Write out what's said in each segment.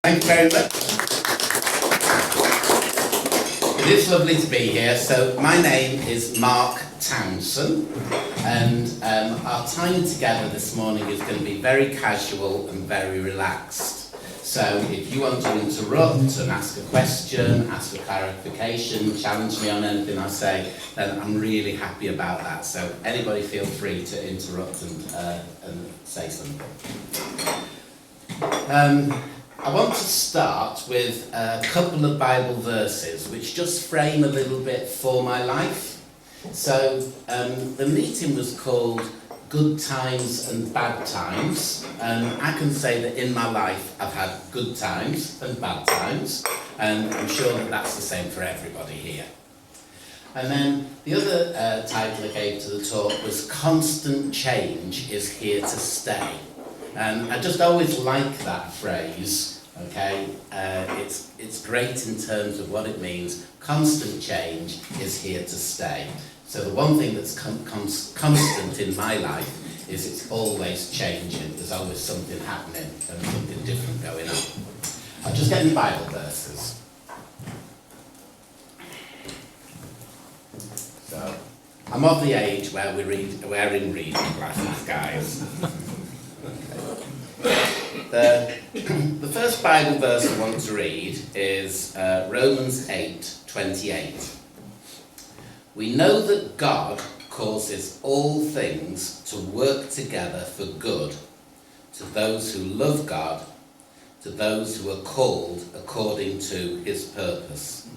Thank you very much. It is lovely to be here. So my name is Mark Townson, and our time together this morning is going to be very casual and very relaxed. So if you want to interrupt and ask a question, ask for clarification, challenge me on anything I say, then I'm really happy about that. So anybody feel free to interrupt and say something. I want to start with a couple of Bible verses which just frame a little bit for my life. So the meeting was called Good Times and Bad Times, and I can say that in my life I've had good times and bad times, and I'm sure that that's the same for everybody here. And then the other title I gave to the talk was Constant Change is Here to Stay. And I just always like that phrase, okay? It's great in terms of what it means. Constant change is here to stay. So the one thing that's constant in my life is it's always changing. There's always something happening and something different going on. I'll just get in Bible verses. So I'm of the age where we're in reading classes, guys. The first Bible verse I want to read is Romans 8:28. We know that God causes all things to work together for good to those who love God, to those who are called according to his purpose.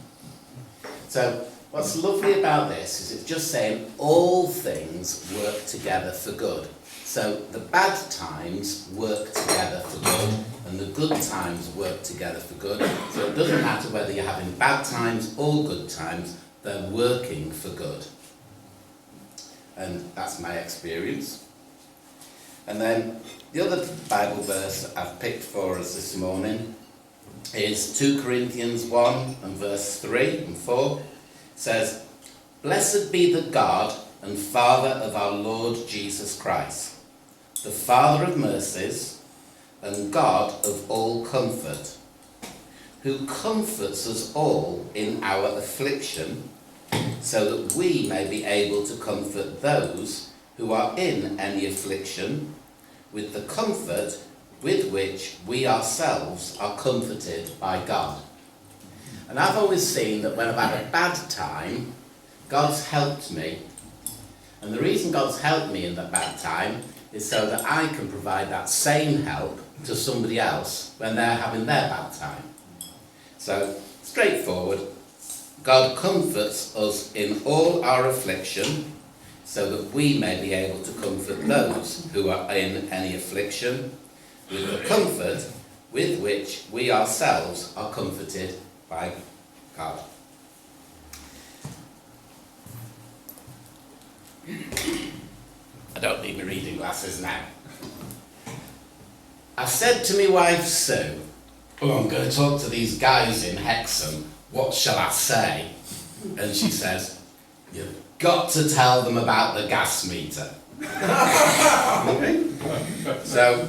So what's lovely about this is it's just saying all things work together for good. So the bad times work together for good, and the good times work together for good. So it doesn't matter whether you're having bad times or good times, they're working for good. And that's my experience. And then the other Bible verse I've picked for us this morning is 2 Corinthians 1 and verse 3 and 4. It says, "Blessed be the God and Father of our Lord Jesus Christ, the Father of mercies and God of all comfort, who comforts us all in our affliction, so that we may be able to comfort those who are in any affliction with the comfort with which we ourselves are comforted by God." And I've always seen that when I've had a bad time, God's helped me. And the reason God's helped me in that bad time is so that I can provide that same help to somebody else when they're having their bad time. So, straightforward, God comforts us in all our affliction, so that we may be able to comfort those who are in any affliction with the comfort with which we ourselves are comforted by God. I don't need my reading glasses now. I said to my wife Sue, "Oh, I'm going to talk to these guys in Hexham. What shall I say?" And she says, "You've got to tell them about the gas meter." Okay. So,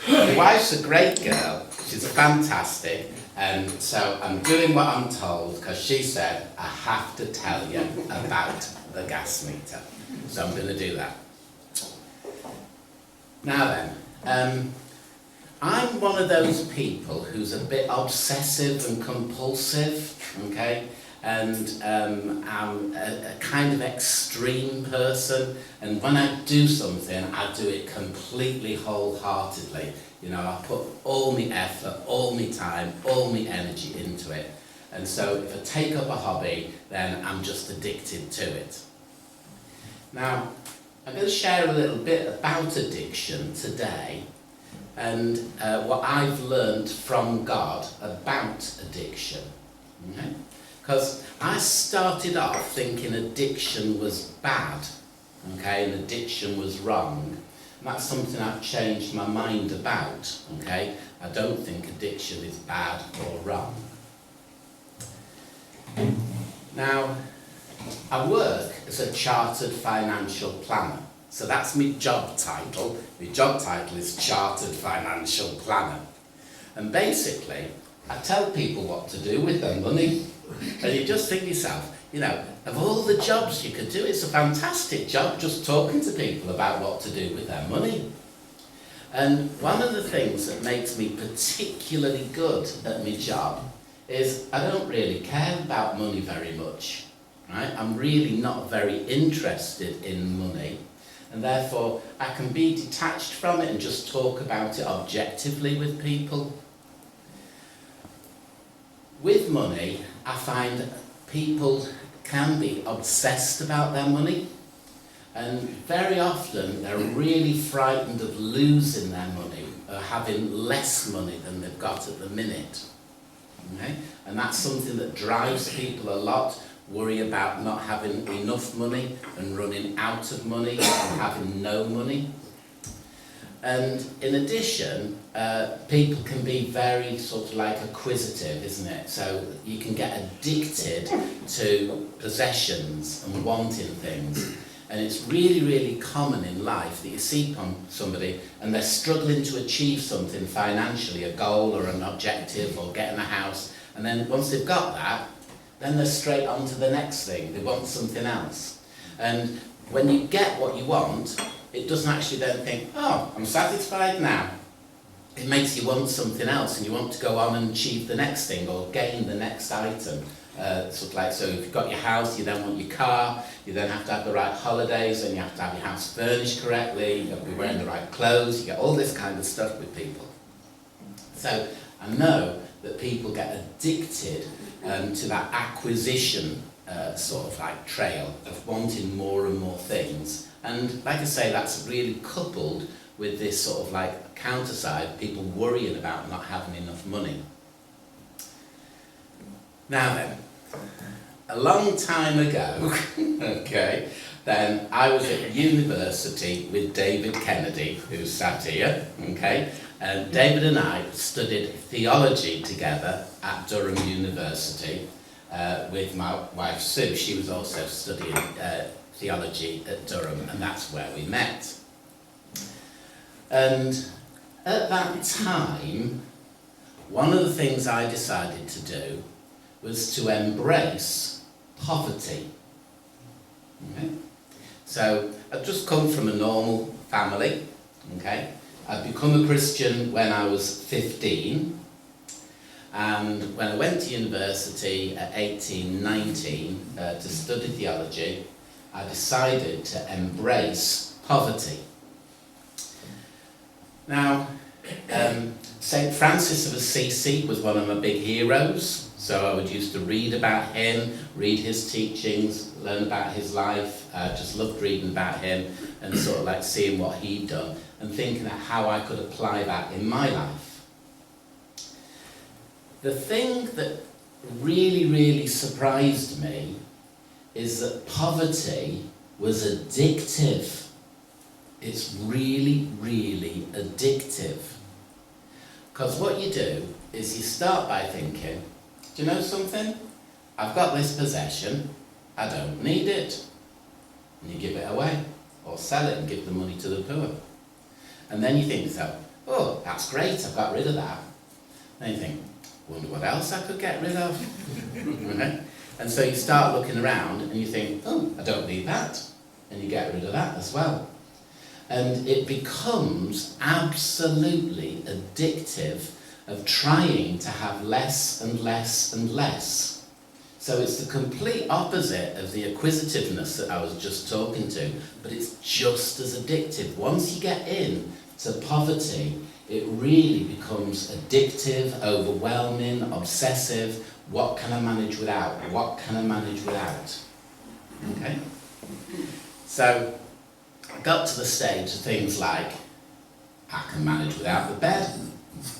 my wife's a great girl. She's fantastic. And so I'm doing what I'm told because she said, "I have to tell you about the gas meter." So I'm going to do that. Now then, I'm one of those people who's a bit obsessive and compulsive, okay? And I'm a kind of extreme person, and when I do something, I do it completely wholeheartedly. You know, I put all my effort, all my time, all my energy into it. And so if I take up a hobby, then I'm just addicted to it. Now, I'm going to share a little bit about addiction today, and what I've learned from God about addiction. Okay? Because I started off thinking addiction was bad, okay, and addiction was wrong. And that's something I've changed my mind about, okay? I don't think addiction is bad or wrong. Now, I work as a chartered financial planner. So that's my job title. My job title is Chartered Financial Planner. And basically, I tell people what to do with their money. And you just think to yourself, you know, of all the jobs you could do, it's a fantastic job just talking to people about what to do with their money. And one of the things that makes me particularly good at my job is I don't really care about money very much, right? I'm really not very interested in money, and therefore I can be detached from it and just talk about it objectively with people. With money, I find people can be obsessed about their money, and very often they're really frightened of losing their money or having less money than they've got at the minute. Okay? And that's something that drives people a lot, worry about not having enough money and running out of money and having no money. And in addition, people can be very sort of like acquisitive, isn't it? So you can get addicted to possessions and wanting things. And it's really, really common in life that you see somebody and they're struggling to achieve something financially, a goal or an objective or getting a house. And then once they've got that, then they're straight on to the next thing. They want something else. And when you get what you want, it doesn't actually then think, oh, I'm satisfied now. It makes you want something else and you want to go on and achieve the next thing or gain the next item. Sort of like, so if you've got your house, you then want your car, you then have to have the right holidays, and you have to have your house furnished correctly, you've got to be wearing the right clothes, you get all this kind of stuff with people. So I know that people get addicted to that acquisition sort of like trail of wanting more and more things. And like I say, that's really coupled with this sort of like counter side, people worrying about not having enough money. Now then, a long time ago, okay, then I was at university with David Kennedy, who's sat here, okay, and David and I studied theology together at Durham University with my wife Sue. She was also studying theology at Durham, and that's where we met. And at that time, one of the things I decided to do was to embrace poverty. Okay? So I'd just come from a normal family. Okay? I'd become a Christian when I was 15, and when I went to university at 18, 19 to study theology, I decided to embrace poverty. Now, St. Francis of Assisi was one of my big heroes. So I would used to read about him, read his teachings, learn about his life. I just loved reading about him and sort of like seeing what he'd done and thinking of how I could apply that in my life. The thing that really, really surprised me is that poverty was addictive. It's really, really addictive. Because what you do is you start by thinking, do you know something? I've got this possession, I don't need it. And you give it away, or sell it and give the money to the poor. And then you think to yourself, oh, that's great, I've got rid of that. Then you think, wonder what else I could get rid of. Right? And so you start looking around and you think, oh, I don't need that. And you get rid of that as well. And it becomes absolutely addictive of trying to have less and less and less. So it's the complete opposite of the acquisitiveness that I was just talking to, but it's just as addictive. Once you get in to poverty, it really becomes addictive, overwhelming, obsessive. What can I manage without? What can I manage without? Okay? So I got to the stage of things like, I can manage without the bed.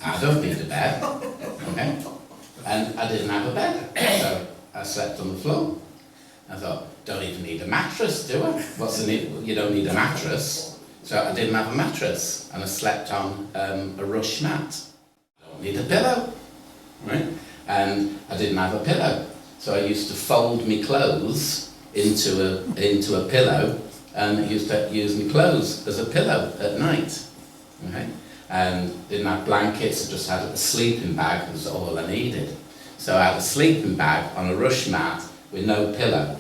I don't need a bed, okay? And I didn't have a bed, so I slept on the floor. I thought, don't even need a mattress, do I? What's the need? You don't need a mattress. So I didn't have a mattress, and I slept on a rush mat. I don't need a pillow, right? And I didn't have a pillow, so I used to fold my clothes into a pillow, and I used to use my clothes as a pillow at night. Okay? and didn't have blankets, I just had a sleeping bag, that was all I needed. So I had a sleeping bag on a rush mat with no pillow,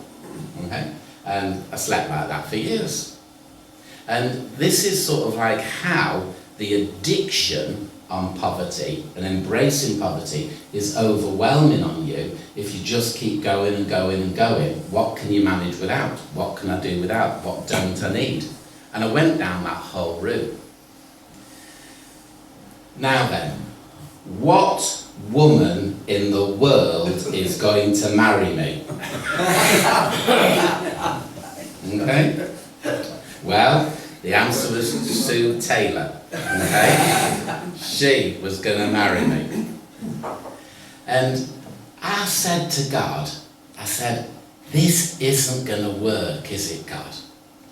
okay? And I slept like that for years. And this is sort of like how the addiction on poverty and embracing poverty is overwhelming on you if you just keep going and going and going. What can you manage without? What can I do without? What don't I need? And I went down that whole route. Now then, what woman in the world is going to marry me? Okay? Well, the answer was Sue Taylor. Okay? She was going to marry me. And I said to God, I said, this isn't going to work, is it, God?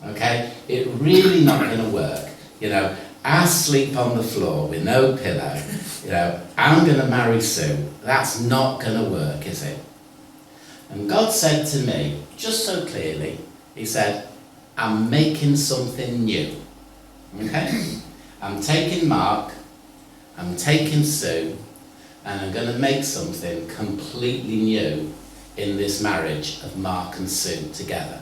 Okay? It's really not going to work. You know, I sleep on the floor with no pillow. You know, I'm going to marry Sue. That's not going to work, is it? And God said to me, just so clearly, he said, I'm making something new. Okay? I'm taking Mark, I'm taking Sue, and I'm going to make something completely new in this marriage of Mark and Sue together.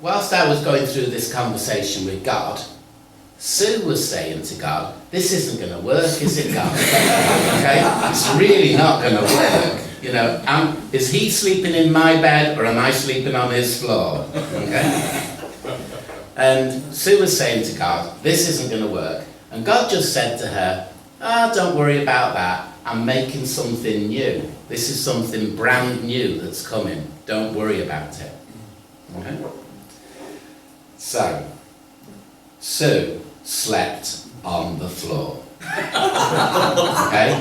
Whilst I was going through this conversation with God, Sue was saying to God, this isn't going to work, is it, God? Okay? It's really not going to work. You know, is he sleeping in my bed or am I sleeping on his floor? Okay? And Sue was saying to God, this isn't going to work. And God just said to her, don't worry about that. I'm making something new. This is something brand new that's coming. Don't worry about it. Okay? So, Sue slept on the floor. Okay?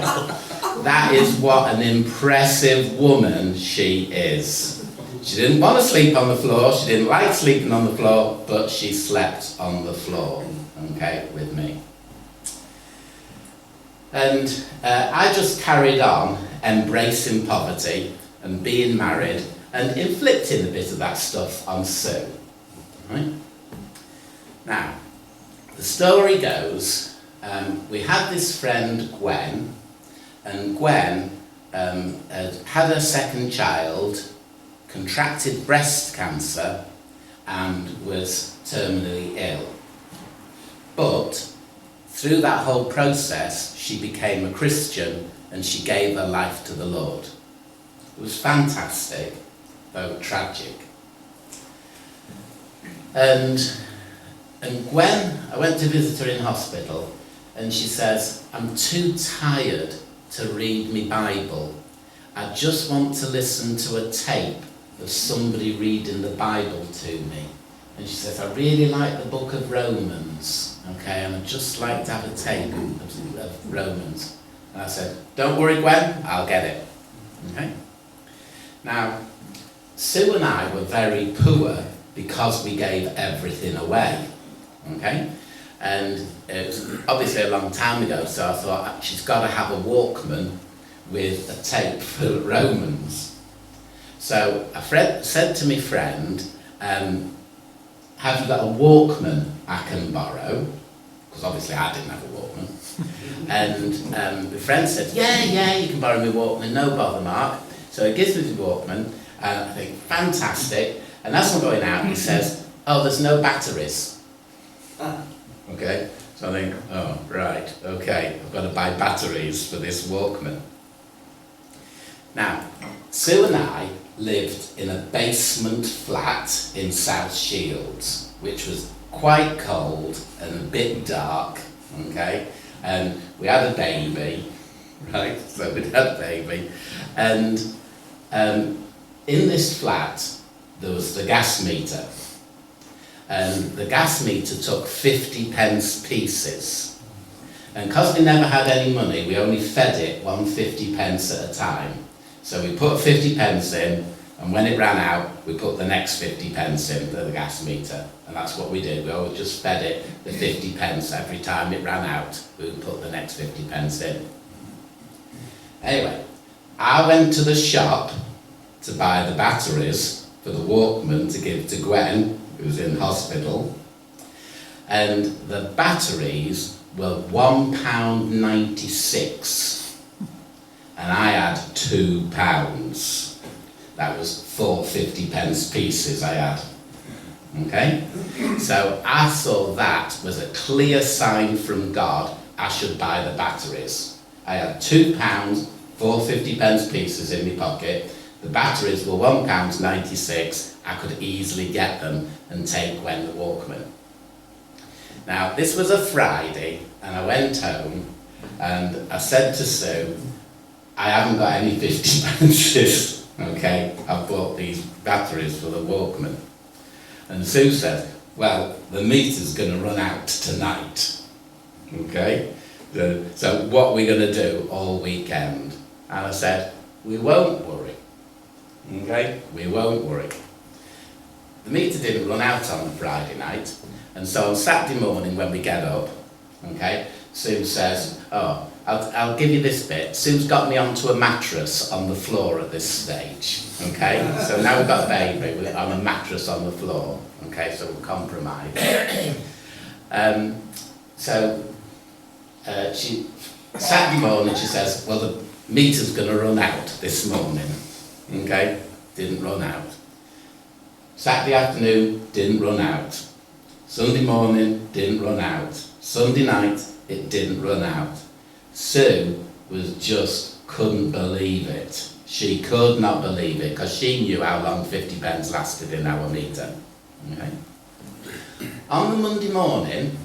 That is what an impressive woman she is. She didn't want to sleep on the floor, she didn't like sleeping on the floor, but she slept on the floor, okay, with me. And I just carried on embracing poverty and being married and inflicting a bit of that stuff on Sue. Right? Now, the story goes, we had this friend Gwen, and Gwen had her second child, contracted breast cancer, and was terminally ill. But through that whole process, she became a Christian and she gave her life to the Lord. It was fantastic, though tragic. And Gwen, I went to visit her in hospital, and she says, I'm too tired to read my Bible. I just want to listen to a tape of somebody reading the Bible to me. And she says, I really like the book of Romans, okay, and I'd just like to have a tape of Romans. And I said, don't worry, Gwen, I'll get it. Okay? Now, Sue and I were very poor because we gave everything away. Okay? And it was obviously a long time ago, so I thought she's got to have a Walkman with a tape for Romans. So I said to my friend, have you got a Walkman I can borrow? Because obviously I didn't have a Walkman. And my friend said, yeah, you can borrow my Walkman, no bother, Mark. So he gives me the Walkman, and I think, fantastic. And as I'm going out, he says, oh, there's no batteries. Okay, so I think, oh, right, okay, I've got to buy batteries for this Walkman. Now, Sue and I lived in a basement flat in South Shields, which was quite cold and a bit dark, okay, and we had a baby, right, so we had a baby, and in this flat there was the gas meter. And the gas meter took 50 pence pieces. And because we never had any money, we only fed it 150 pence at a time. So we put 50 pence in, and when it ran out, we put the next 50 pence in the gas meter. And that's what we did. We always just fed it the 50 pence. Every time it ran out, we would put the next 50 pence in. Anyway, I went to the shop to buy the batteries for the Walkman to give to Gwen, who was in hospital. and the batteries were £1.96, and I had £2. That was 4 50p pieces I had. Okay? So I saw that was a clear sign from God I should buy the batteries. I had £2, 4 50p pieces in my pocket. The batteries were £1.96. I could easily get them and take Gwen the Walkman. Now, this was a Friday, and I went home and I said to Sue, I haven't got any 50p, okay? I've bought these batteries for the Walkman. And Sue said, well, the meter's going to run out tonight, okay? So what are we going to do all weekend? And I said, we won't worry, okay? We won't worry. The meter didn't run out on Friday night, and so on Saturday morning when we get up, okay, Sue says, oh, I'll give you this bit. Sue's got me onto a mattress on the floor at this stage, okay? So now we've got a baby on a mattress on the floor, okay, so we'll compromise. She Saturday morning she says, well, the meter's going to run out this morning, okay? Didn't run out. Saturday afternoon, didn't run out. Sunday morning, didn't run out. Sunday night, it didn't run out. Sue couldn't believe it. She could not believe it, because she knew how long 50p lasted in our meter. Okay? On the Monday morning,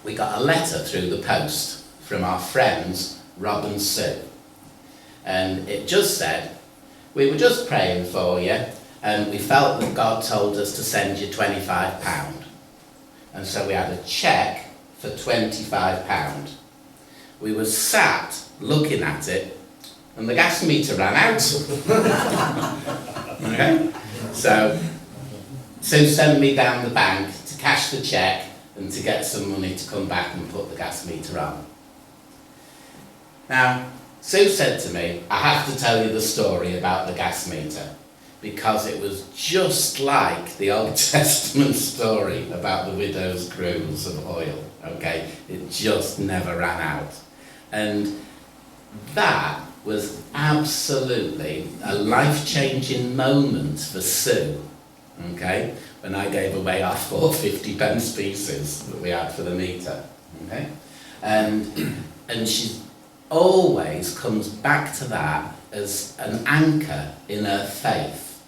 we got a letter through the post from our friends, Rob and Sue. And it just said, we were just praying for you, and we felt that God told us to send you £25. And so we had a cheque for £25. We were sat looking at it, and the gas meter ran out. Okay? So Sue sent me down the bank to cash the cheque and to get some money to come back and put the gas meter on. Now, Sue said to me, I have to tell you the story about the gas meter, because it was just like the Old Testament story about the widow's cruse of oil, okay? It just never ran out. And that was absolutely a life-changing moment for Sue, okay? When I gave away our 4 50p pieces that we had for the meter, okay? And she always comes back to that as an anchor in her faith.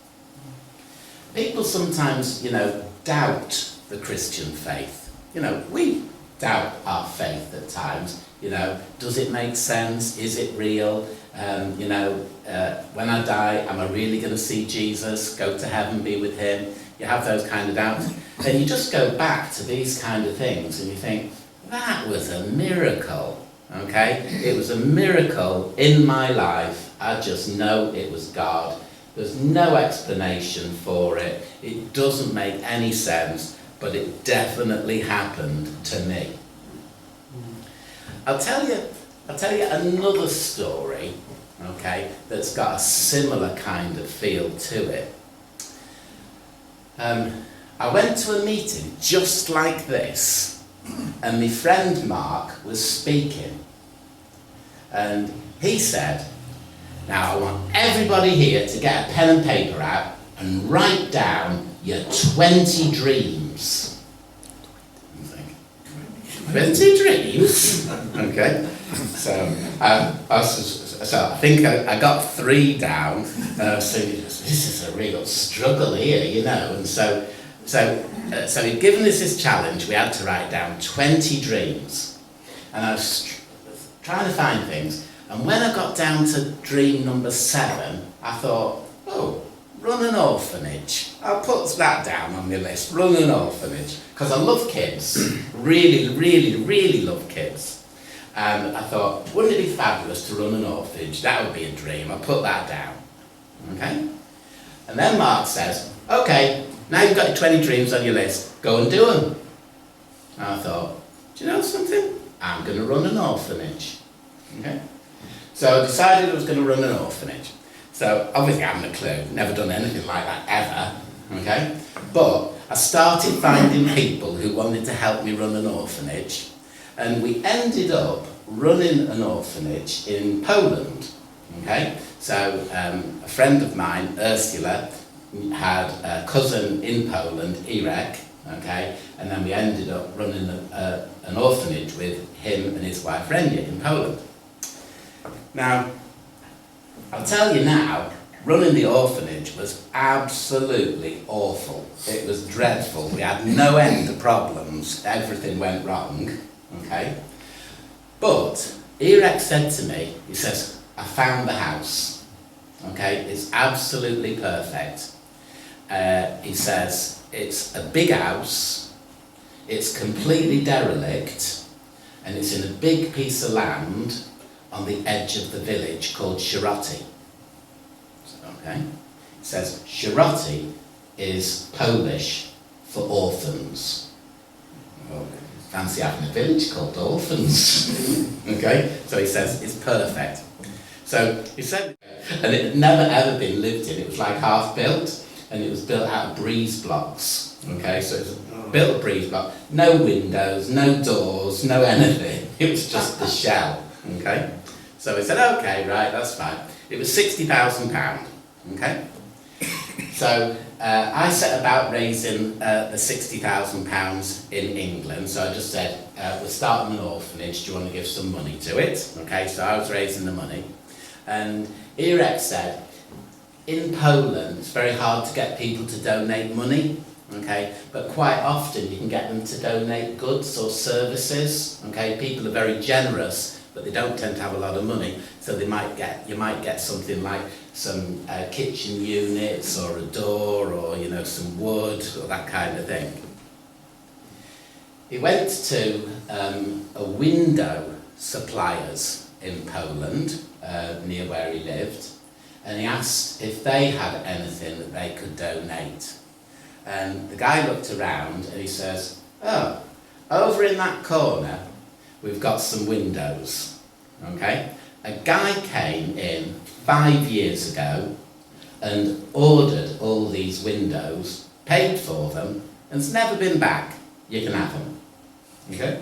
People sometimes, doubt the Christian faith. We doubt our faith at times. Does it make sense? Is it real? When I die, am I really going to see Jesus, go to heaven, be with him? You have those kind of doubts. Then you just go back to these kind of things and you think, that was a miracle, okay? It was a miracle in my life. I just know it was God. There's no explanation for it. It doesn't make any sense, but it definitely happened to me. I'll tell you another story, okay, that's got a similar kind of feel to it. I went to a meeting just like this, and my friend Mark was speaking, and he said, now I want everybody here to get a pen and paper out and write down your 20 dreams. You think, 20 dreams? Okay. So I think I got 3 down. So this is a real struggle here, And so he'd given us this challenge. We had to write down 20 dreams. And I was trying to find things. And when I got down to dream number 7, I thought, run an orphanage. I'll put that down on my list, run an orphanage. Because I love kids, really, really, really love kids. And I thought, wouldn't it be fabulous to run an orphanage? That would be a dream. I'll put that down. Okay? And then Mark says, okay, now you've got your 20 dreams on your list, go and do them. And I thought, do you know something? I'm going to run an orphanage. Okay? So I decided I was going to run an orphanage. So obviously I haven't a clue, never done anything like that ever, okay? But I started finding people who wanted to help me run an orphanage, and we ended up running an orphanage in Poland. Okay, so a friend of mine, Ursula, had a cousin in Poland, Irek, okay, and then we ended up running an orphanage with him and his wife Renia in Poland. Now, I'll tell you now, running the orphanage was absolutely awful. It was dreadful. We had no end of problems. Everything went wrong, okay? But Irek said to me, he says, I found the house, okay? It's absolutely perfect. He says, it's a big house, it's completely derelict, and it's in a big piece of land on the edge of the village called Sieroty. Okay? It says Sieroty is Polish for orphans. Oh, fancy having a village called Orphans. Okay? So he says it's perfect. So he said, and it had never ever been lived in. It was like half built, and it was built out of breeze blocks. Okay? So it was built breeze block, no windows, no doors, no anything. It was just the shell. Okay? So he said, okay, right, that's fine. It was £60,000. Okay? So I set about raising the £60,000 in England. So I just said, we're starting an orphanage, do you want to give some money to it? Okay, so I was raising the money. And Irek said, in Poland, it's very hard to get people to donate money, okay? But quite often you can get them to donate goods or services, okay? People are very generous, but they don't tend to have a lot of money, so you might get something like some kitchen units or a door or some wood or that kind of thing. He went to a window suppliers in Poland near where he lived, and he asked if they had anything that they could donate. And the guy looked around and he says, oh, over in that corner we've got some windows, okay? A guy came in 5 years ago and ordered all these windows, paid for them, and has never been back. You can have them, okay?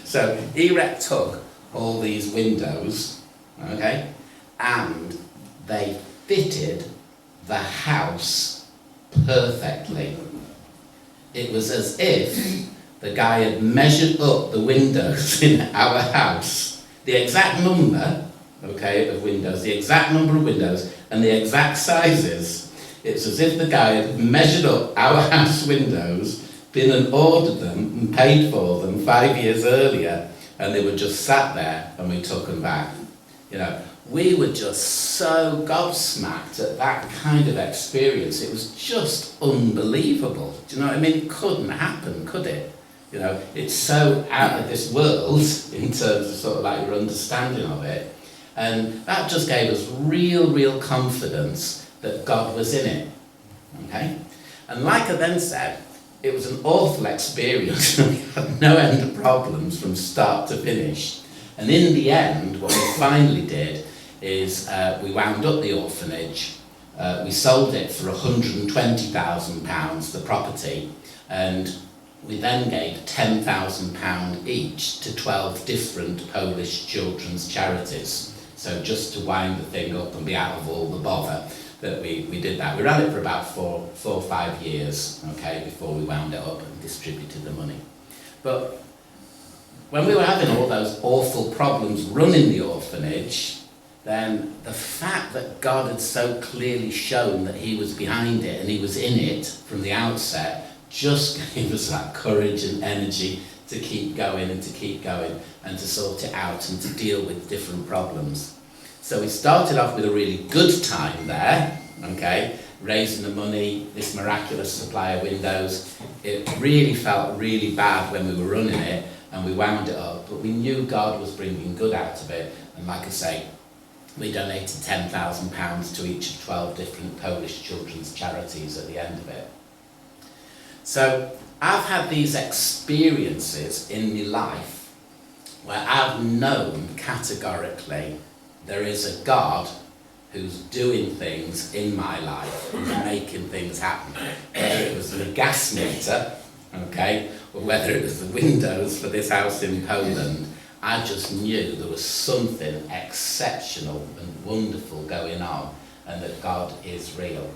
So Irek took all these windows, okay, and they fitted the house perfectly. It was as if the guy had measured up the windows in our house, the exact number, okay, of windows, the exact number of windows, and the exact sizes. It's as if the guy had measured up our house windows, been and ordered them and paid for them 5 years earlier, and they were just sat there and we took them back. We were just so gobsmacked at that kind of experience. It was just unbelievable. Do you know what I mean? It couldn't happen, could it? It's so out of this world in terms of sort of like your understanding of it. And that just gave us real confidence that God was in it. Okay? And like I then said, it was an awful experience. We had no end of problems from start to finish. And in the end, what we finally did is we wound up the orphanage. We sold it for £120,000, the property, and we then gave £10,000 each to 12 different Polish children's charities. So just to wind the thing up and be out of all the bother, that we did that. We ran it for about four or 5 years, okay, before we wound it up and distributed the money. But when we were having all those awful problems running the orphanage, then the fact that God had so clearly shown that he was behind it and he was in it from the outset just gave us that courage and energy to keep going and to sort it out and to deal with different problems. So we started off with a really good time there, okay, raising the money, this miraculous supply of windows. It really felt really bad when we were running it, and we wound it up, but we knew God was bringing good out of it, and like I say, we donated £10,000 to each of 12 different Polish children's charities at the end of it. So I've had these experiences in my life where I've known categorically there is a God who's doing things in my life, who's making things happen. Whether it was the gas meter, okay, or whether it was the windows for this house in Poland, I just knew there was something exceptional and wonderful going on, and that God is real.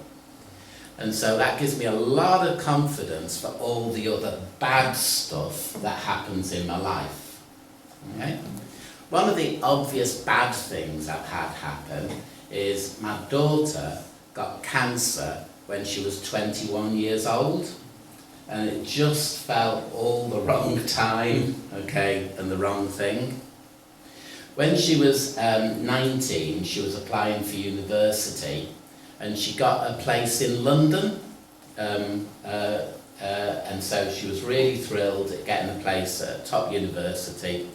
And so that gives me a lot of confidence for all the other bad stuff that happens in my life. Okay? One of the obvious bad things I've had happen is my daughter got cancer when she was 21 years old, and it just felt all the wrong time, okay, and the wrong thing. When she was 19, she was applying for university, and she got a place in London, and so she was really thrilled at getting a place at a top university.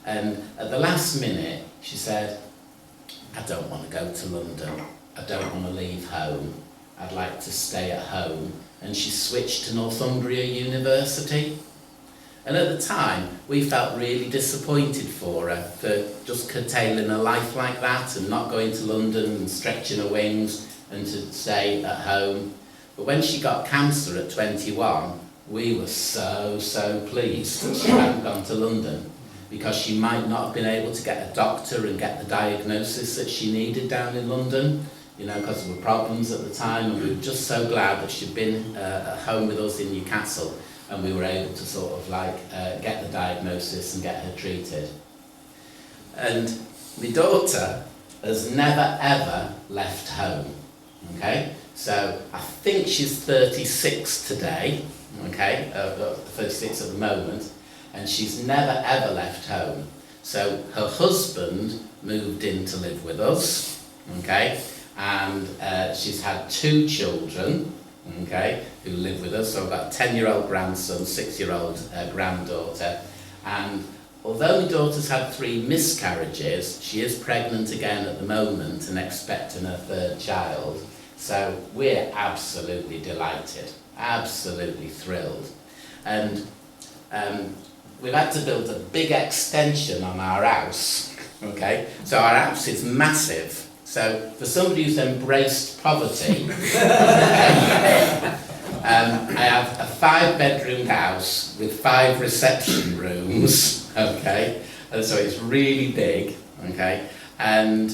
And at the last minute, she said, I don't want to go to London, I don't want to leave home, I'd like to stay at home. And she switched to Northumbria University. And at the time, we felt really disappointed for her for just curtailing her life like that and not going to London and stretching her wings and to stay at home. But when she got cancer at 21, we were so pleased that she hadn't gone to London, because she might not have been able to get a doctor and get the diagnosis that she needed down in London, you know, because there were problems at the time, and we were just so glad that she'd been at home with us in Newcastle, and we were able to sort of like get the diagnosis and get her treated. And my daughter has never ever left home, okay? So I think she's 36 today, okay, 36 at the moment, and she's never ever left home. So her husband moved in to live with us, okay, and she's had 2 children, okay, who live with us. So I've got a 10-year-old grandson, 6-year-old granddaughter, and although my daughter's had 3 miscarriages, she is pregnant again at the moment and expecting her 3rd child. So we're absolutely delighted, absolutely thrilled. And we've had to build a big extension on our house, okay? So our house is massive. So for somebody who's embraced poverty, I have a 5-bedroom house with 5 reception rooms, okay? And so it's really big, okay? And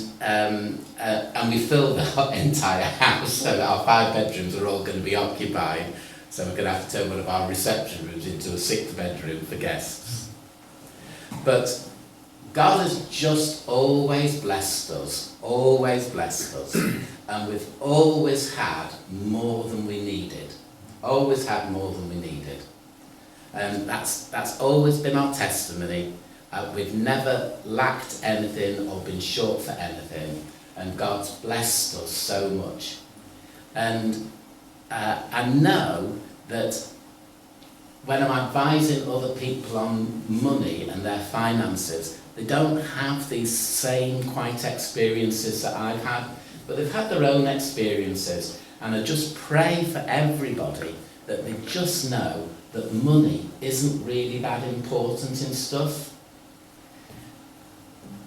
we filled the entire house, so that our 5 bedrooms are all going to be occupied. So we're going to have to turn one of our reception rooms into a 6th bedroom for guests. But God has just always blessed us, and we've always had more than we needed. Always had more than we needed. And that's always been our testimony. We've never lacked anything or been short for anything, and God's blessed us so much. And I know that when I'm advising other people on money and their finances, they don't have these same quite experiences that I've had, but they've had their own experiences. And I just pray for everybody that they just know that money isn't really that important in stuff.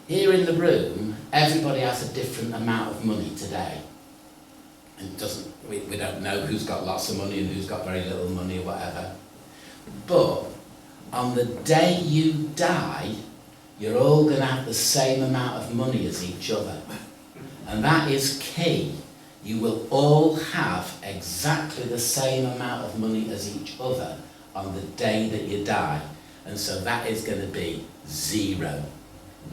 Here in the room, everybody has a different amount of money today. And we don't know who's got lots of money and who's got very little money or whatever. But on the day you die, you're all going to have the same amount of money as each other. And that is key. You will all have exactly the same amount of money as each other on the day that you die. And so that is going to be 0.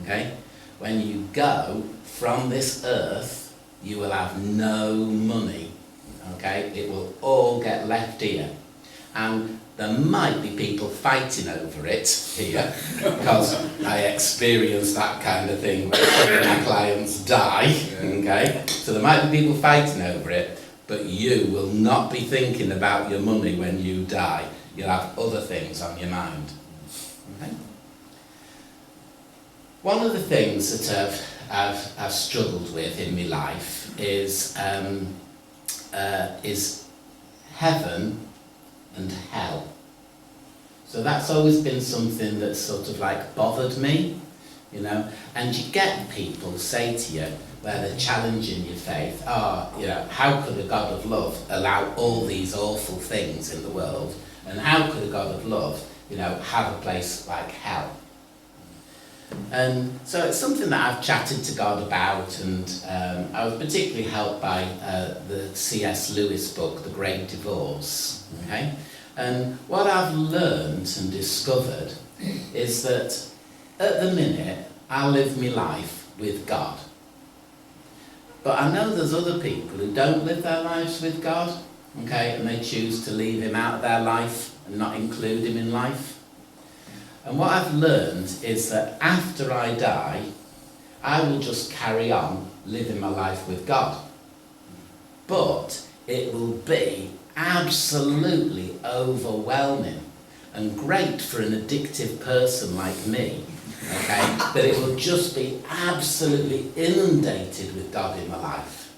Okay? When you go from this earth, you will have no money. Okay? It will all get left here. And there might be people fighting over it here, because I experience that kind of thing when my clients die, okay? So there might be people fighting over it, but you will not be thinking about your money when you die. You'll have other things on your mind, okay? One of the things that I've struggled with in my life is heaven and hell. So that's always been something that's sort of like bothered me, you know. And you get people say to you, where they're challenging your faith are, how could a God of love allow all these awful things in the world? And how could a God of love, have a place like hell? And so it's something that I've chatted to God about, and I was particularly helped by the C.S. Lewis book, The Great Divorce. Okay? And what I've learned and discovered is that at the minute I live my life with God. But I know there's other people who don't live their lives with God, okay, and they choose to leave him out of their life and not include him in life. And what I've learned is that after I die, I will just carry on living my life with God. But it will be absolutely overwhelming and great for an addictive person like me, okay, that it will just be absolutely inundated with God in my life.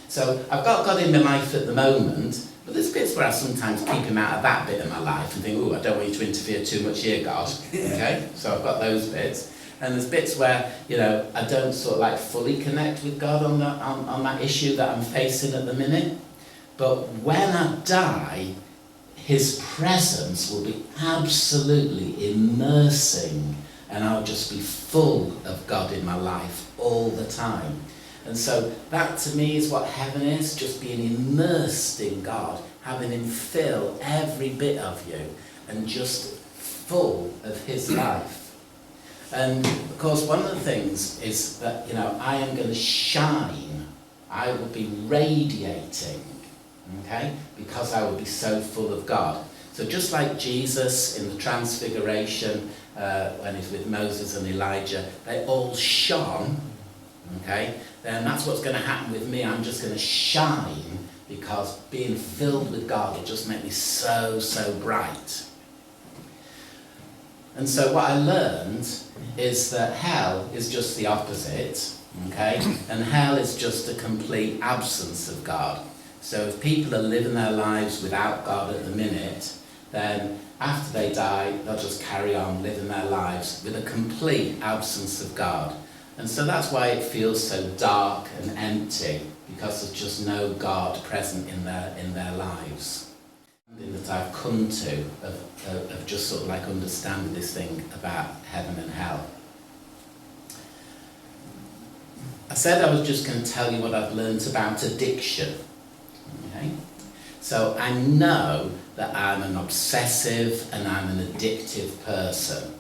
So I've got God in my life at the moment, but there's bits where I sometimes keep him out of that bit of my life and think, I don't want you to interfere too much here, God. Okay, so I've got those bits. And there's bits where, I don't sort of like fully connect with God on that issue that I'm facing at the minute. But when I die, his presence will be absolutely immersing, and I'll just be full of God in my life all the time. And so that to me is what heaven is, just being immersed in God, having him fill every bit of you and just full of his life. And of course one of the things is that, I am going to shine. I will be radiating, okay, because I will be so full of God. So just like Jesus in the Transfiguration, when he's with Moses and Elijah, they all shone, okay, then that's what's going to happen with me. I'm just going to shine because being filled with God will just make me so, so bright. And so what I learned is that hell is just the opposite, okay, and hell is just a complete absence of God. So if people are living their lives without God at the minute, then after they die, they'll just carry on living their lives with a complete absence of God. And so that's why it feels so dark and empty, because there's just no God present in their lives. Something that I've come to of just sort of like understanding this thing about heaven and hell. I said I was just going to tell you what I've learnt about addiction. Okay? So I know that I'm an obsessive and I'm an addictive person.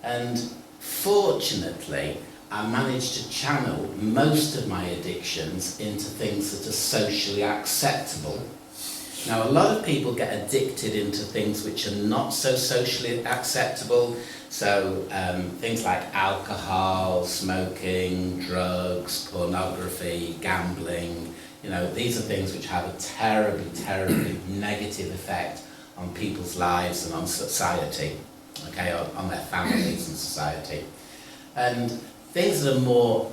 And fortunately, I managed to channel most of my addictions into things that are socially acceptable. Now, a lot of people get addicted into things which are not so socially acceptable. So things like alcohol, smoking, drugs, pornography, gambling, these are things which have a terribly, terribly negative effect on people's lives and on society, okay, on their families and society. And things that are more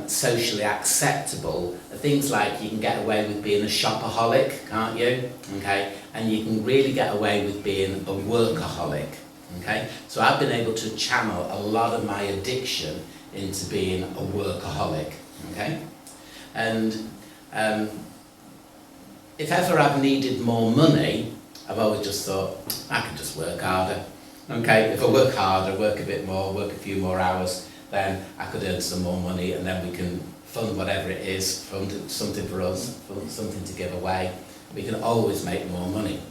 socially acceptable are things like you can get away with being a shopaholic, can't you? Okay, and you can really get away with being a workaholic. Okay, so I've been able to channel a lot of my addiction into being a workaholic. Okay, and if ever I've needed more money, I've always just thought I could just work harder. Okay, if I work harder, work a bit more, work a few more hours, then I could earn some more money, and then we can fund whatever it is, fund something for us, fund something to give away. We can always make more money.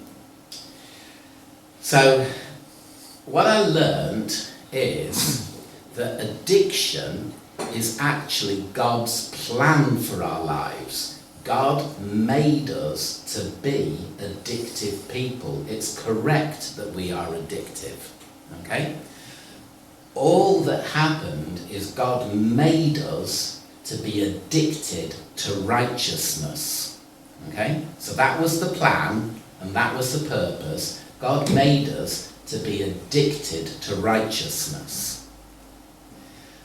So what I learned is that addiction is actually God's plan for our lives. God made us to be addictive people. It's correct that we are addictive, okay? All that happened is God made us to be addicted to righteousness, okay? So that was the plan and that was the purpose. God made us to be addicted to righteousness.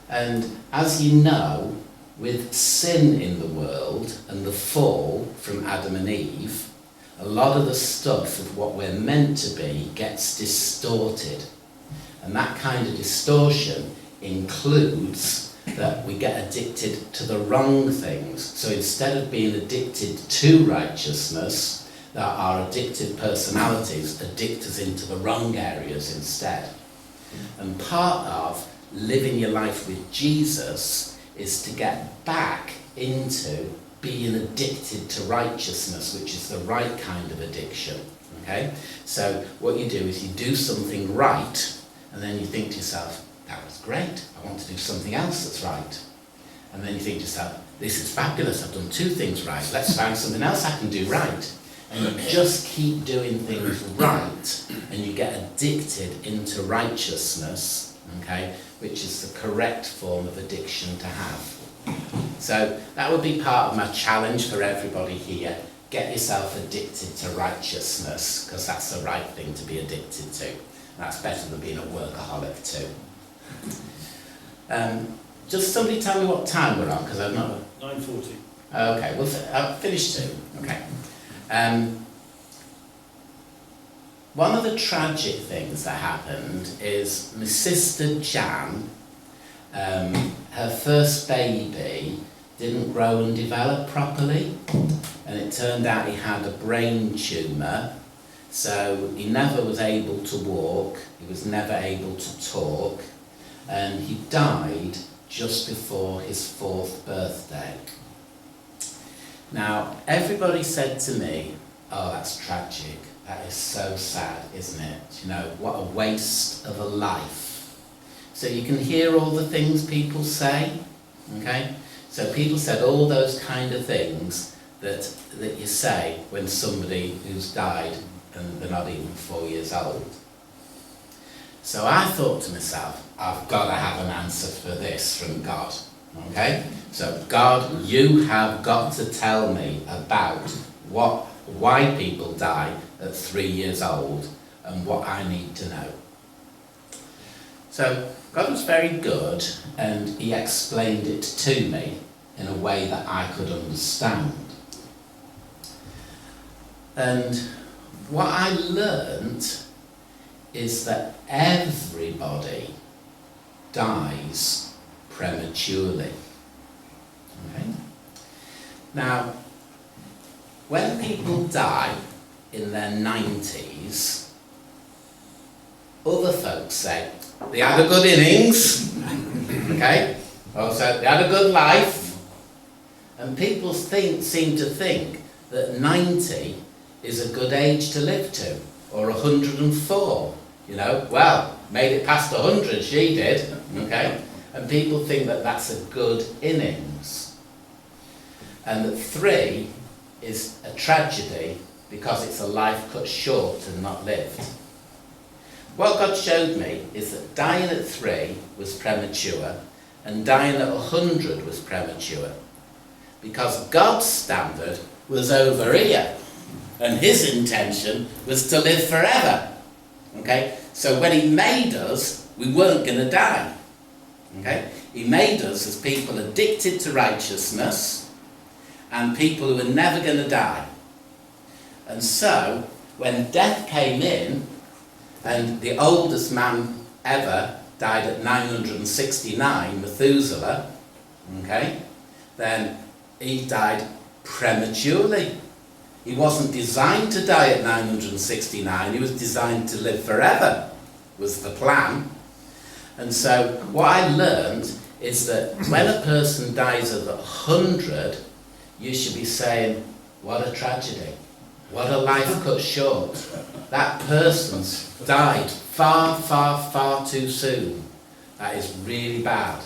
And as you know, with sin in the world and the fall from Adam and Eve, a lot of the stuff of what we're meant to be gets distorted. And that kind of distortion includes that we get addicted to the wrong things. So instead of being addicted to righteousness, that our addictive personalities addict us into the wrong areas instead. And part of living your life with Jesus is to get back into being addicted to righteousness, which is the right kind of addiction. Okay? So what you do is you do something right, and then you think to yourself, that was great, I want to do something else that's right. And then you think to yourself, this is fabulous, I've done two things right, let's find something else I can do right. And you just keep doing things right, and you get addicted into righteousness, okay, which is the correct form of addiction to have. So that would be part of my challenge for everybody here. Get yourself addicted to righteousness, because that's the right thing to be addicted to. That's better than being a workaholic too. Just somebody tell me what time we're on, because I'm not... 9:40. Okay, I'll finish too. Okay. One of the tragic things that happened is my sister Jan, her first baby didn't grow and develop properly, and it turned out he had a brain tumour, so he never was able to walk, he was never able to talk, and he died just before his 4th birthday. Now, everybody said to me, oh, that's tragic, that is so sad, isn't it? You know, what a waste of a life. So you can hear all the things people say, okay? So people said all those kind of things that you say when somebody who's died and they're not even 4 years old. So I thought to myself, I've got to have an answer for this from God, okay? So God, you have got to tell me about why people die at 3 years old and what I need to know. So God was very good, and he explained it to me in a way that I could understand. And what I learnt is that everybody dies prematurely. Okay? Now, when people die in their 90s, other folks say, they had a good innings, okay? Also, they had a good life. And people seem to think that 90 is a good age to live to, or 104, you know? Well, made it past 100, she did, okay? And people think that that's a good innings. And that 3 is a tragedy because it's a life cut short and not lived. What God showed me is that dying at 3 was premature, and dying at 100 was premature, because God's standard was over here, and his intention was to live forever. Okay? So when he made us, we weren't going to die. Okay? He made us as people addicted to righteousness and people who were never going to die. And so, when death came in, and the oldest man ever died at 969, Methuselah, okay, then he died prematurely. He wasn't designed to die at 969, he was designed to live forever, was the plan. And so what I learned is that when a person dies at 100, you should be saying, what a tragedy, what a life cut short. That person's died far, far, far too soon. That is really bad.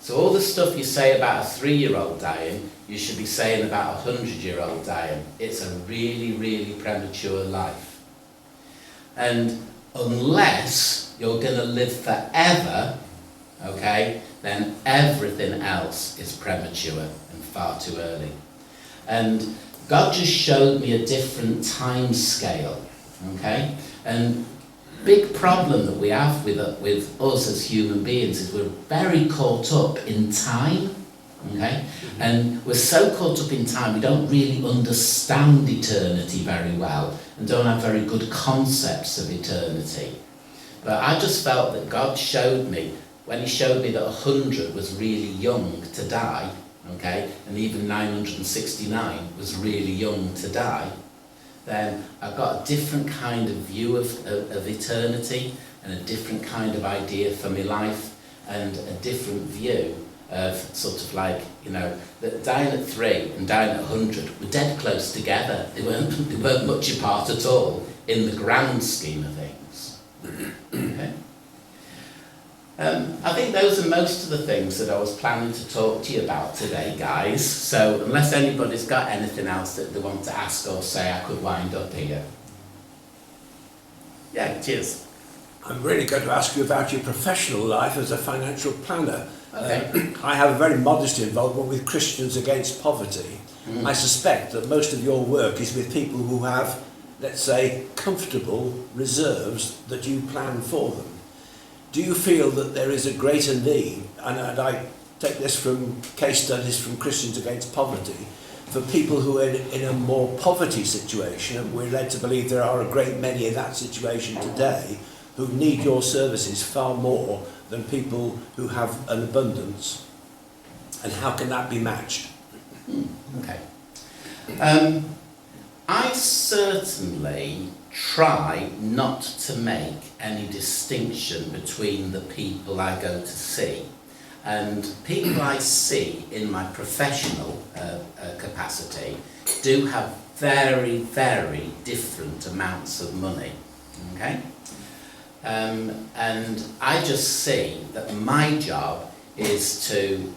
So all the stuff you say about a 3-year-old dying, you should be saying about a 100-year-old dying. It's a really, really premature life. And unless you're going to live forever, okay, then everything else is premature and far too early. And God just showed me a different time scale, okay? And big problem that we have with us as human beings is we're very caught up in time, okay? And we're so caught up in time we don't really understand eternity very well and don't have very good concepts of eternity. But I just felt that God showed me when he showed me that 100 was really young to die, okay, and even 969 was really young to die, then I've got a different kind of view of eternity and a different kind of idea for my life and a different view of sort of like, you know, that dying at 3 and dying at 100 were dead close together. They weren't much apart at all in the grand scheme of things. Okay? I think those are most of the things that I was planning to talk to you about today, guys. So unless anybody's got anything else that they want to ask or say, I could wind up here. Yeah, cheers. I'm really going to ask you about your professional life as a financial planner. Okay. I have a very modest involvement with Christians Against Poverty. I suspect that most of your work is with people who have, let's say, comfortable reserves that you plan for them. Do you feel that there is a greater need, and I take this from case studies from Christians Against Poverty, for people who are in a more poverty situation, and we're led to believe there are a great many in that situation today, who need your services far more than people who have an abundance? And how can that be matched? Okay. I certainly try not to make any distinction between the people I go to see. And people I see in my professional capacity do have very, very different amounts of money. Okay? And I just see that my job is to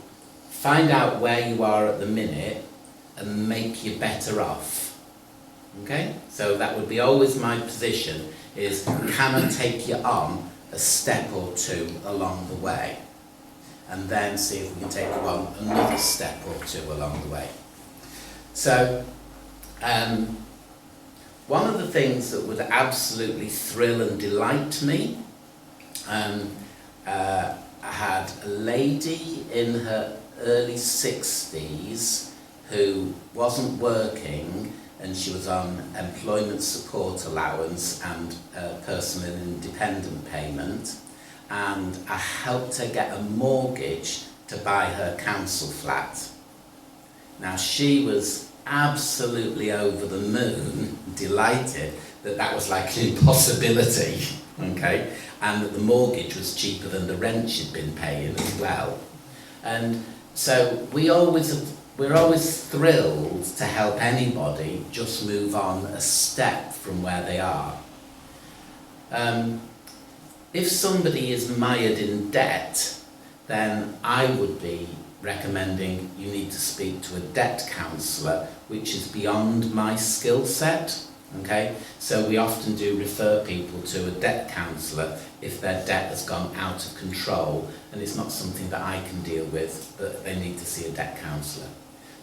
find out where you are at the minute and make you better off. Okay? So that would be always my position, is can I take you on a step or two along the way? And then see if we can take you on another step or two along the way. So, one of the things that would absolutely thrill and delight me, I had a lady in her early 60s who wasn't working, and she was on employment support allowance and personal and independent payment, and I helped her get a mortgage to buy her council flat. Now she was absolutely over the moon, delighted that that was like an impossibility, okay, and that the mortgage was cheaper than the rent she'd been paying as well. And so we're always thrilled to help anybody just move on a step from where they are. If somebody is mired in debt, then I would be recommending you need to speak to a debt counsellor, which is beyond my skill set. Okay, so we often do refer people to a debt counsellor if their debt has gone out of control and it's not something that I can deal with, but they need to see a debt counsellor.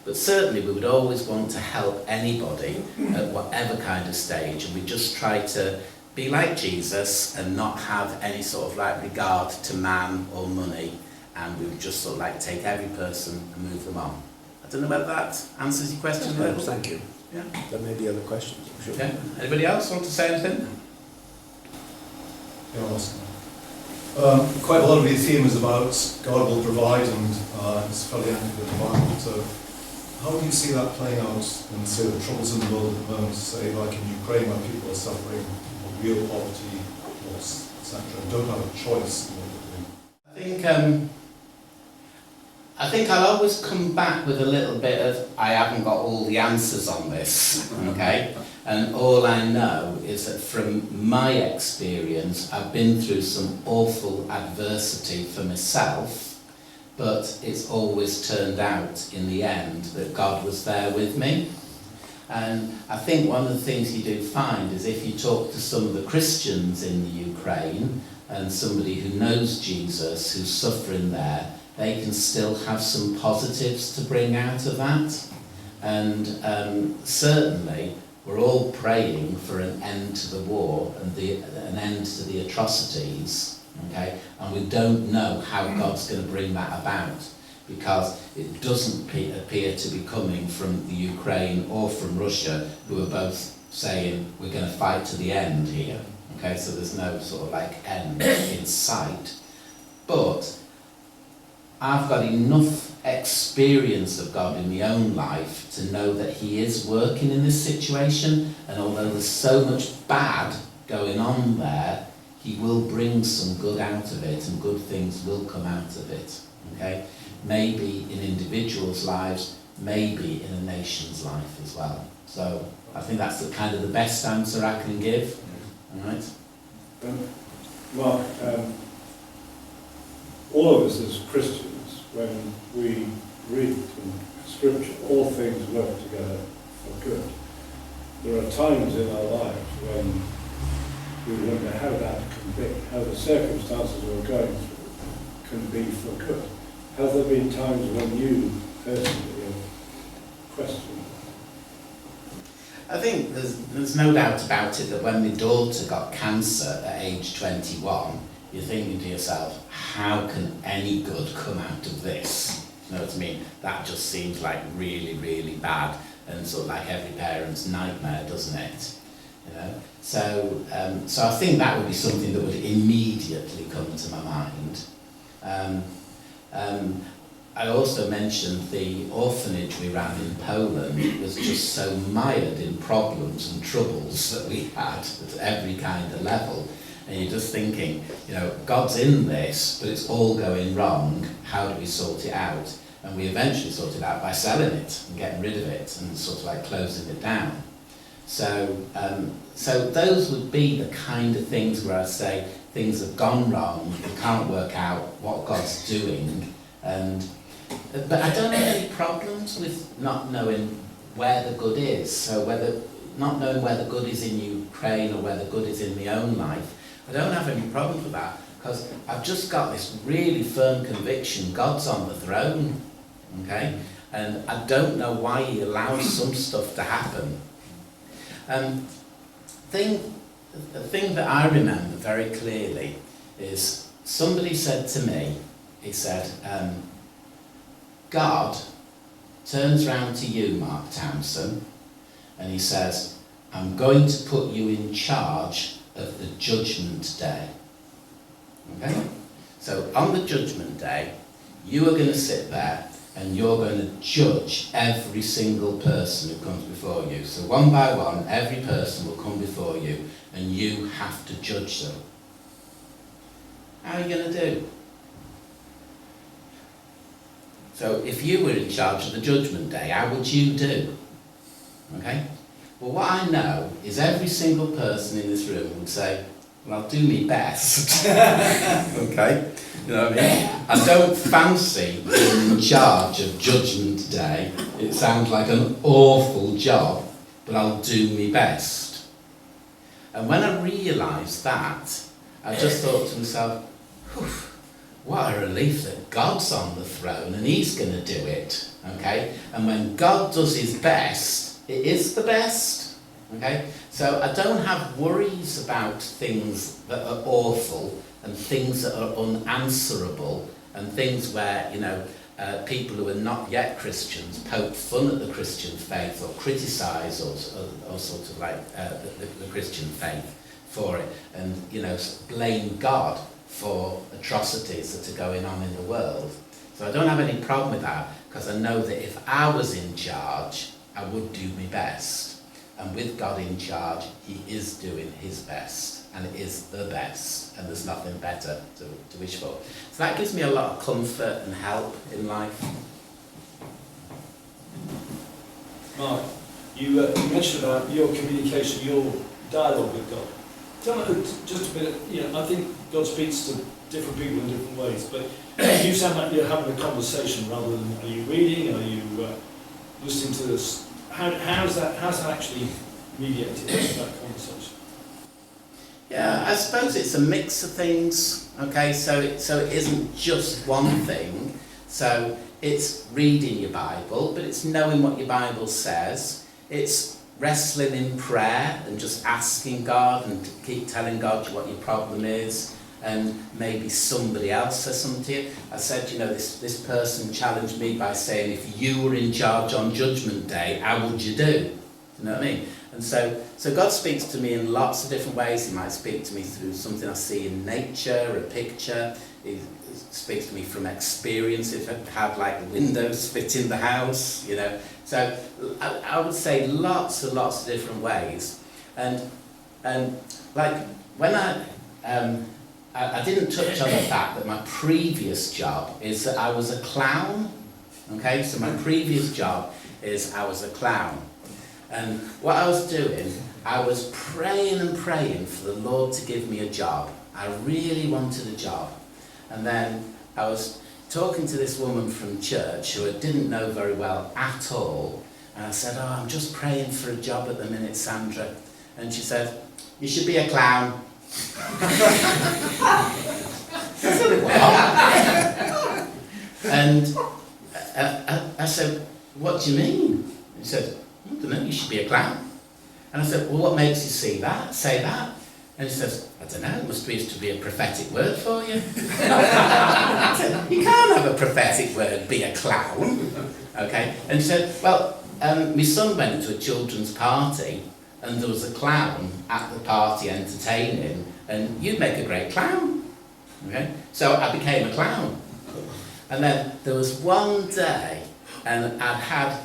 But certainly we would always want to help anybody at whatever kind of stage, and we just try to be like Jesus and not have any sort of like regard to man or money, and we would just sort of like take every person and move them on. I don't know whether that answers your question a little. Thank you. Yeah. There may be other questions, I'm sure. Okay. Anybody else want to say anything? Yeah, quite a lot of the theme is about God will provide, and it's fairly anchored in the Bible. So how do you see that playing out in, say, the troubles in the world at the moment, say like in Ukraine where people are suffering real poverty, loss, etc., and don't have a choice in what to do? I think I'll always come back with a little bit of, I haven't got all the answers on this, okay? And all I know is that from my experience, I've been through some awful adversity for myself, but it's always turned out in the end that God was there with me. And I think one of the things you do find is if you talk to some of the Christians in the Ukraine and somebody who knows Jesus, who's suffering there, they can still have some positives to bring out of that. And certainly we're all praying for an end to the war and an end to the atrocities, okay? And we don't know how God's going to bring that about, because it doesn't appear to be coming from the Ukraine or from Russia, who are both saying we're going to fight to the end here. Okay, so there's no sort of like end in sight. But I've got enough experience of God in my own life to know that he is working in this situation, and although there's so much bad going on there, he will bring some good out of it, and good things will come out of it. Okay? Maybe in individuals' lives, maybe in a nation's life as well. So I think that's the kind of the best answer I can give. All right? Mark, all of us as Christians, when we read from Scripture, all things work together for good. There are times in our lives when we wonder how that can be, how the circumstances we're going through can be for good. Have there been times when you personally have questioned? I think there's no doubt about it that when my daughter got cancer at age 21, you're thinking to yourself, how can any good come out of this? You know what I mean? That just seems like really, really bad, and sort of like every parent's nightmare, doesn't it? You know? So I think that would be something that would immediately come to my mind. I also mentioned the orphanage we ran in Poland was just so mired in problems and troubles that we had at every kind of level. And you're just thinking, you know, God's in this, but it's all going wrong. How do we sort it out? And we eventually sorted it out by selling it and getting rid of it and sort of like closing it down. So those would be the kind of things where I say things have gone wrong, you can't work out what God's doing, but I don't have any problems with not knowing where the good is. So not knowing where the good is in Ukraine or where the good is in my own life, I don't have any problem with that, because I've just got this really firm conviction God's on the throne, okay? And I don't know why he allows some stuff to happen. The thing that I remember very clearly is somebody said to me, he said, God turns round to you, Mark Townson, and he says, I'm going to put you in charge of the judgment day. Okay? So on the judgment day, you are going to sit there and you're going to judge every single person who comes before you. So one by one, every person will come before you and you have to judge them. How are you going to do? So if you were in charge of the judgment day, how would you do? Okay? Well, what I know is every single person in this room would say, well, I'll do my best. Okay? You know what I mean? I don't fancy being in charge of Judgment Day. It sounds like an awful job, but I'll do my best. And when I realised that, I just thought to myself, what a relief that God's on the throne and he's going to do it. Okay? And when God does his best, it is the best. Okay? So I don't have worries about things that are awful and things that are unanswerable and things where, you know, people who are not yet Christians poke fun at the Christian faith or criticise or sort of like the Christian faith for it, and, you know, blame God for atrocities that are going on in the world. So I don't have any problem with that, because I know that if I was in charge, I would do my best. And with God in charge, he is doing his best, and it is the best, and there's nothing better to wish for. So that gives me a lot of comfort and help in life. Mark, you mentioned about your communication, your dialogue with God. Tell me just a bit, I think God speaks to different people in different ways, but you sound like you're having a conversation rather than, are you reading, are you listening to this? How's that actually mediated, that conversation? Yeah, I suppose it's a mix of things, okay, so it isn't just one thing. So it's reading your Bible, but it's knowing what your Bible says. It's wrestling in prayer and just asking God and keep telling God what your problem is, and maybe somebody else says something to you. I said, this person challenged me by saying, if you were in charge on Judgment Day, how would you do? You know what I mean? And so God speaks to me in lots of different ways. He might speak to me through something I see in nature, a picture. he speaks to me from experience, if how like the windows fit in the house, you know. So I would say lots and lots of different ways. And like when I didn't touch on the fact that my previous job is that I was a clown. Okay, so my previous job is I was a clown. And what I was doing, I was praying and praying for the Lord to give me a job. I really wanted a job. And then I was talking to this woman from church who I didn't know very well at all. And I said, oh, I'm just praying for a job at the minute, Sandra. And she said, you should be a clown. I said, what? And I said, what do you mean? He said, I don't know, you should be a clown. And I said, well, what makes you say that? And he says, I don't know, it must be a prophetic word for you. I said, you can't have a prophetic word, be a clown. Okay? And he said, well, my son went to a children's party and there was a clown at the party entertaining, and you'd make a great clown. Okay? So I became a clown. And then there was one day, and I'd had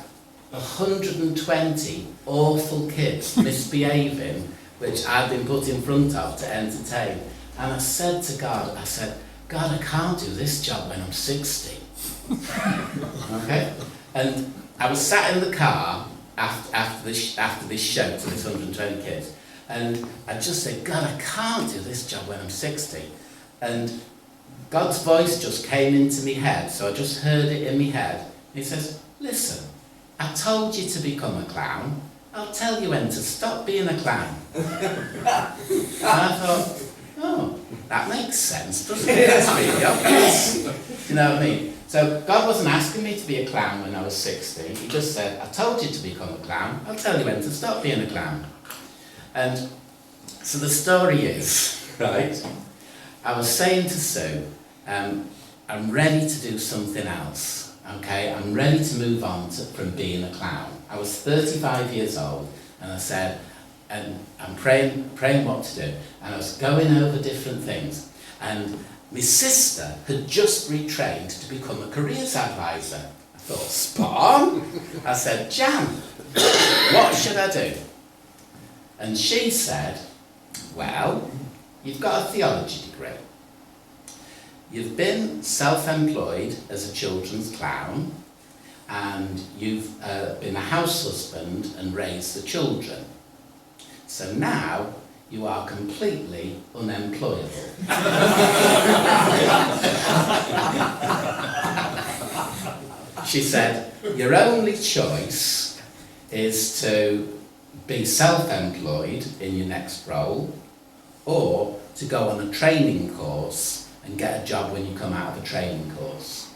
120 awful kids misbehaving, which I'd been put in front of to entertain. And I said to God, God, I can't do this job when I'm 60. Okay? And I was sat in the car after this show to this 120 kids, and I just said, God, I can't do this job when I'm 60. And God's voice just came into my head, so I just heard it in my head. He says, listen, I told you to become a clown. I'll tell you when to stop being a clown. And I thought, oh, that makes sense, doesn't it? That's really obvious. You know what I mean? So God wasn't asking me to be a clown when I was 60. He just said, I told you to become a clown. I'll tell you when to stop being a clown. And so the story is, right, I was saying to Sue, I'm ready to do something else. Okay, I'm ready to move on from being a clown. I was 35 years old, and I said, and I'm praying what to do. And I was going over different things. And my sister had just retrained to become a careers advisor. I thought, spot on. I said, Jan, what should I do? And she said, well, you've got a theology degree. You've been self-employed as a children's clown, and you've been a house husband and raised the children. So now you are completely unemployable. She said, your only choice is to be self-employed in your next role, or to go on a training course and get a job when you come out of a training course.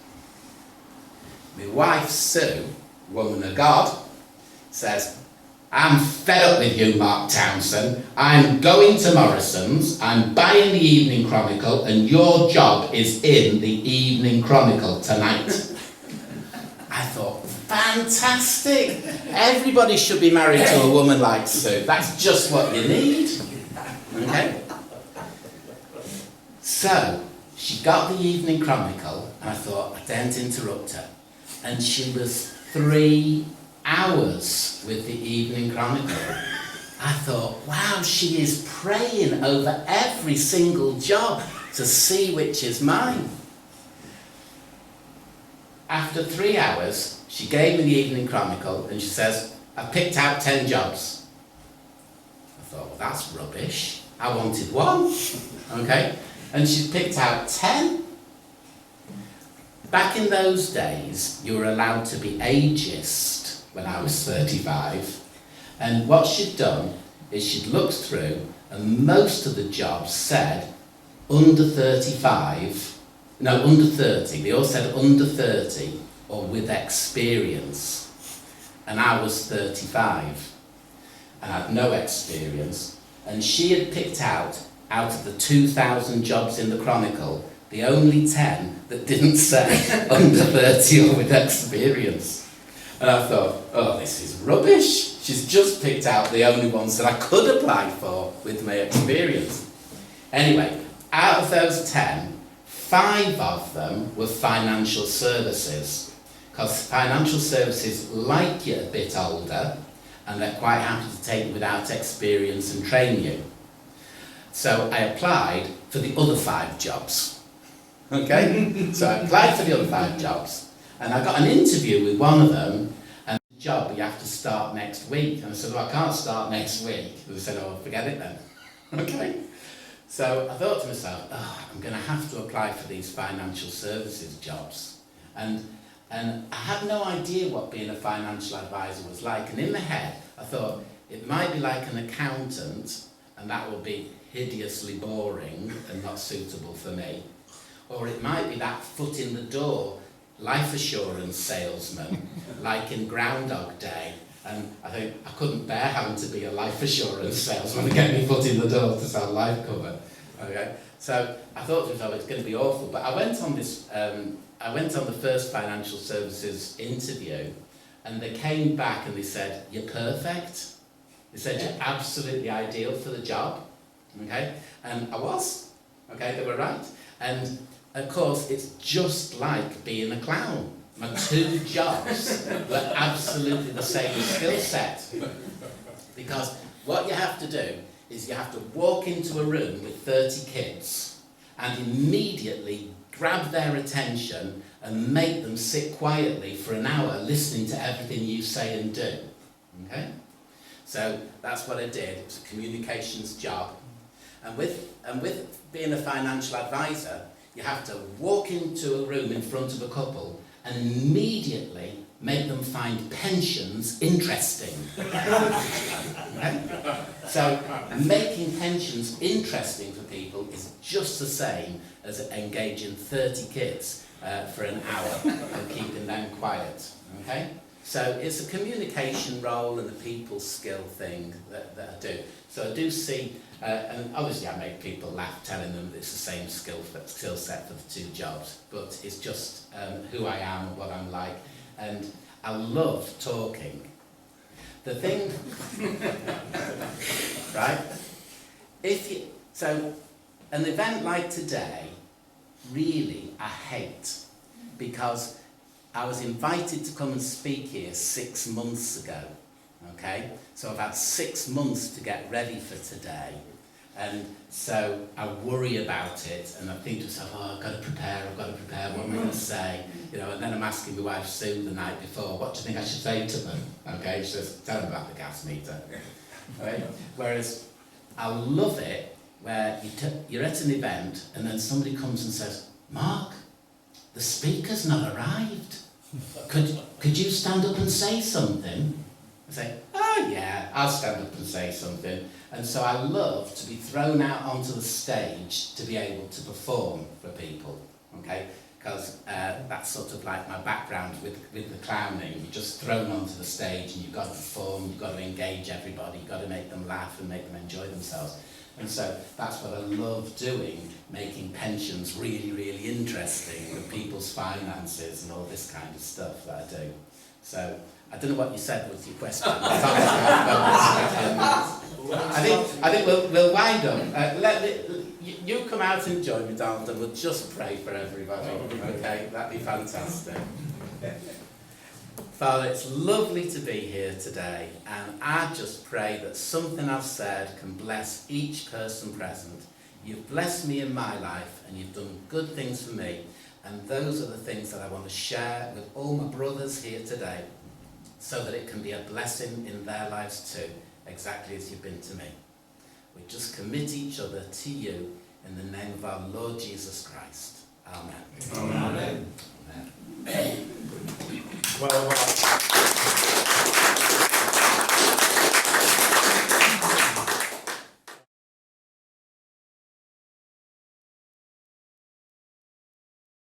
My wife, Sue, woman of God, says, I'm fed up with you, Mark Townson. I'm going to Morrison's, I'm buying the Evening Chronicle, and your job is in the Evening Chronicle tonight. I thought, fantastic! Everybody should be married to a woman like Sue. That's just what you need. Okay? So, she got the Evening Chronicle, and I thought, I daren't interrupt her. And she was 3 hours with the Evening Chronicle. I thought, wow, she is praying over every single job to see which is mine. After 3 hours, she gave me the Evening Chronicle, and she says, I picked out 10 jobs. I thought, well, that's rubbish. I wanted one. Okay? And she picked out 10. Back in those days, you were allowed to be ageist when I was 35. And what she'd done is she'd looked through, and most of the jobs said under 35, no, under 30. They all said under 30 or with experience. And I was 35 and had no experience. And she had picked out of the 2,000 jobs in the Chronicle, the only 10 that didn't say under 30 or with experience. And I thought, oh, this is rubbish. She's just picked out the only ones that I could apply for with my experience. Anyway, out of those 10, 5 of them were financial services, because financial services like you a bit older, and they're quite happy to take you without experience and train you. So I applied for the other 5 jobs. Okay? So I applied for the other 5 jobs, and I got an interview with one of them, and the job you have to start next week. And I said, well, I can't start next week. And they said, oh, forget it then. Okay? So I thought to myself, oh, I'm going to have to apply for these financial services jobs. And I had no idea what being a financial advisor was like. And in my head, I thought, it might be like an accountant, and that will be hideously boring and not suitable for me. Or it might be that foot in the door life assurance salesman, like in Groundhog Day. And I think I couldn't bear having to be a life assurance salesman to get me foot in the door to sell life cover. Okay, so I thought to myself, it's going to be awful. But I went on the first financial services interview, and they came back and they said, you're perfect. They said, you're absolutely ideal for the job. Okay, and I was. Okay, they were right. And of course, it's just like being a clown. My 2 jobs were absolutely the same skill set. Because what you have to do is you have to walk into a room with 30 kids and immediately grab their attention and make them sit quietly for an hour listening to everything you say and do. Okay? So that's what I did. It was a communications job. And with being a financial advisor, you have to walk into a room in front of a couple and immediately make them find pensions interesting. Okay? So making pensions interesting for people is just the same as engaging 30 kids for an hour and keeping them quiet. Okay? So it's a communication role and a people skill thing that I do. So I do see, and obviously I make people laugh telling them that it's the same skill set for the 2 jobs, but it's just who I am and what I'm like. And I love talking. The thing, right? So an event like today, really I hate, because I was invited to come and speak here 6 months ago, okay? So I've had 6 months to get ready for today, and so I worry about it, and I think to myself, oh, I've got to prepare, what am I going to say? You know, and then I'm asking my wife Sue the night before, what do you think I should say to them? Okay, she says, tell them about the gas meter. Right? Whereas I love it where you're at an event and then somebody comes and says, Mark, the speaker's not arrived. Could you stand up and say something? I say, oh yeah, I'll stand up and say something. And so I love to be thrown out onto the stage to be able to perform for people, okay? Because that's sort of like my background with the clowning. You're just thrown onto the stage and you've got to perform, you've got to engage everybody, you've got to make them laugh and make them enjoy themselves. And so that's what I love doing, making pensions really, really interesting with people's finances and all this kind of stuff that I do. So I don't know what you said was your question. I think we'll wind up. You come out and join me, Donald, and we'll just pray for everybody. Okay, that'd be fantastic. Father, it's lovely to be here today, and I just pray that something I've said can bless each person present. You've blessed me in my life, and you've done good things for me, and those are the things that I want to share with all my brothers here today, so that it can be a blessing in their lives too, exactly as you've been to me. We just commit each other to you in the name of our Lord Jesus Christ. Amen. Amen. Amen. Well.